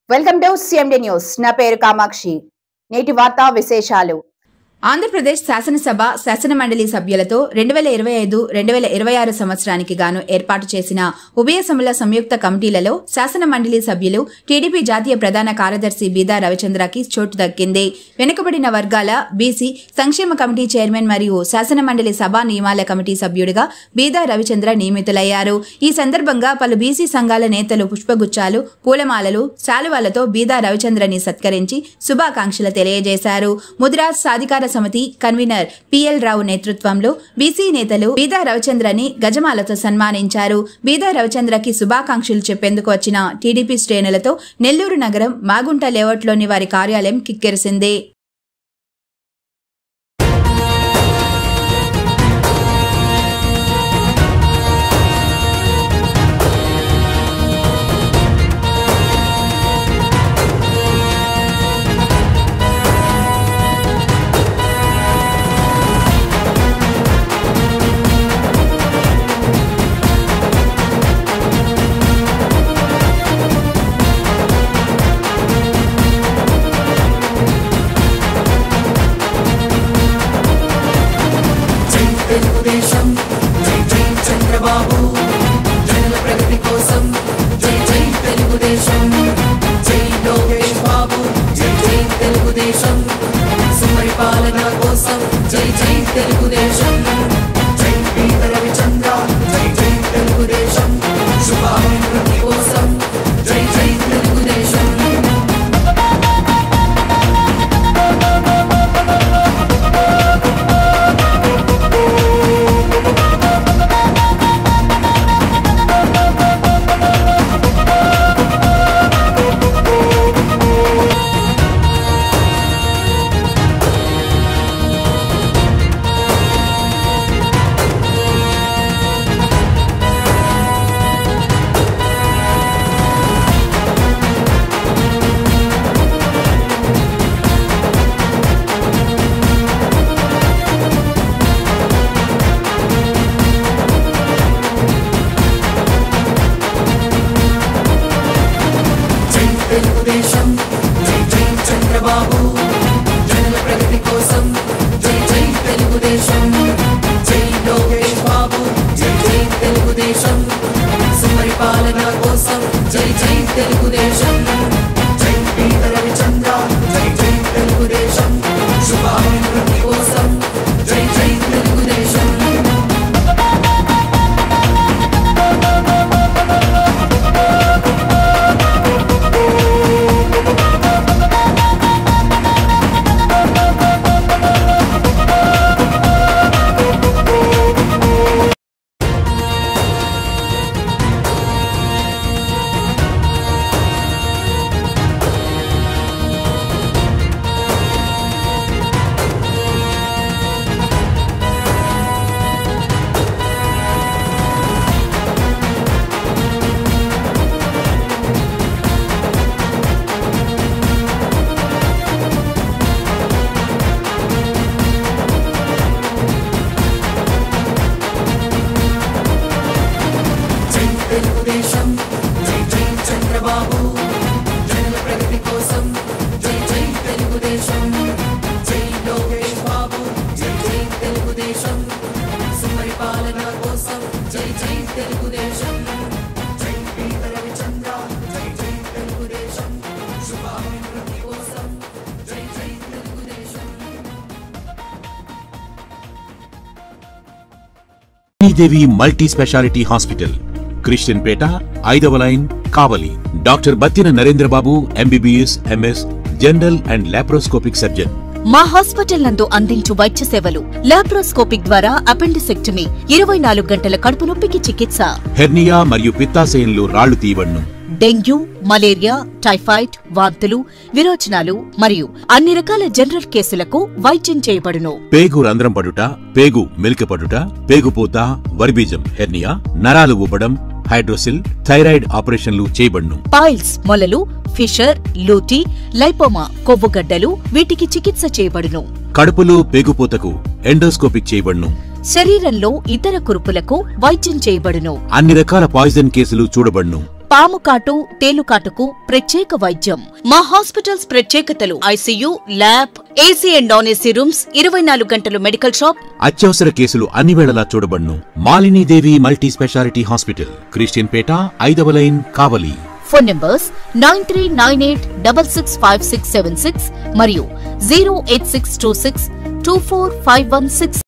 Welcome to CMD news. నా పేరు కామాక్షి. నేటి వార్తా విశేషాలు. ఆంధ్రప్రదేశ్ శాసనసభ శాసనమండలి సభ్యులతో 2025-2026 సంవత్సరానికి గాను ఏర్పాటు చేసిన ఉభయ సభల సంయుక్త కమిటీలలో శాసనమండలి సభ్యులు టీడీపీ జాతీయ ప్రధాన కార్యదర్శి బీదా రవిచంద్రకి చోటు దక్కింది. వెనుకబడిన వర్గాల బీసీ సంక్షేమ కమిటీ చైర్మన్ మరియు శాసనమండలి సభా నియమాల కమిటీ సభ్యుడిగా బీదా రవిచంద్ర నియమితులయ్యారు. ఈ సందర్భంగా పలు బీసీ సంఘాల నేతలు పుష్పగుచ్చాలు, పూలమాలలు, శాలువాలతో బీదా రవిచంద్రని సత్కరించి శుభాకాంక్షలు తెలియజేశారు. ముదిరాజ్ సాధికార సమితి కన్వీనర్ పిఎల్ రావు నేతృత్వంలో బీసీ నేతలు బీదా రవిచంద్రని గజమాలతో సన్మానించారు. బీదా రవిచంద్రకి శుభాకాంక్షలు చెప్పేందుకు వచ్చిన టీడీపీ శ్రేణులతో నెల్లూరు నగరం మాగుంట లేఅవుట్లోని వారి కార్యాలయం కిక్కిరిసింది. తెలుగుదేశం జై జై చంద్రబాబు, జనుల ప్రగతి కోసం జై జై తెలుగుదేశం, జై లోకేష్ బాబు జై జై తెలుగుదేశం, సుపరిపాలన కోసం జై జై తెలుగుదేశం, జై బీదా రవిచంద్ర జై జై తెలుగుదేశం, శుభాభివృద్ధి కోసం జై జై తెలుగుదేశం. తెలుగుదేశం జై జై చంద్రబాబు, జనుల ప్రగతి కోసం జై జై తెలుగుదేశం, జై లోకేష్ బాబు జై జై తెలుగుదేశం, సుపరిపాలన కోసం జై జై తెలుగుదేశం, జై బీదా రవిచంద్ర జై జై తెలుగుదేశం, శుభాభివృద్ధి కోసం జై జై తెలుగుదేశం. తెలుగుదేశం జై జై చంద్రబాబు, జనుల ప్రగతి కోసం జై జై తెలుగుదేశం, జై లోకేష్ బాబు జై జై తెలుగుదేశం, సుపరిపాలన కోసం జై జై తెలుగుదేశం, జై బీదా రవిచంద్ర జై జై తెలుగుదేశం, శుభాభివృద్ధి కోసం జై జై తెలుగుదేశం. దేవి మల్టీ స్పెషాలిటీ హాస్పిటల్, క్రిస్టియన్ పేట, 5వ line, Kavali. Doctor Battina Narendra Babu MBBS MS general and laparoscopic surgeon. మా హాస్పిటల్ నందు అందించు వైద్య సేవలు: లాప్రోస్కోపిక్ ద్వారా అపెండిసెక్టమీ, 24 గంటల కడుపు నొప్పికి చికిత్స, హెర్నియా మరియు పిత్తాశయంలో రాళ్లు తీయబడును, డెంగ్యూ, మలేరియా, టైఫాయిడ్, వాంతులు, విరోచనాలు మరియు అన్ని రకాల జనరల్ కేసులకు వైద్యం చేయబడును. పేగు రంధ్రం పడుట, పేగు మెలికపడుట, పేగుపూత, వర్బీజం, హెర్నియా, నరాలు ఊపడం, హైడ్రోసిల్, థైరాయిడ్ ఆపరేషన్లు చేయబడును. పైల్స్, మొలలు, ఫిషర్, లూటీ, లైపోమా, కొవ్వుగడ్డలు వీటికి చికిత్స చేయబడును. కడుపులో పేగుపూతకు ఎండోస్కోపిక్ చేయబడును. శరీరంలో ఇతర కురుపులకు వైద్యం చేయబడును. అన్ని రకాల పాయిజన్ కేసులు చూడబడును. పాము కాటు, తేలుకాటుకు ప్రత్యేక వైద్యం. మా హాస్పిటల్స్ ప్రత్యేకతలు: ICU, lab, AC and non AC rooms, 24 గంటలు మెడికల్ షాప్. అత్యవసర కేసులు అన్ని వేళలా చూడబడును. Malinidevi multi specialty hospital, Christian పేట, 5వ లైన్, కావలి. ఫోన్ నంబర్స్ 9398665676 మరియు 08626245166.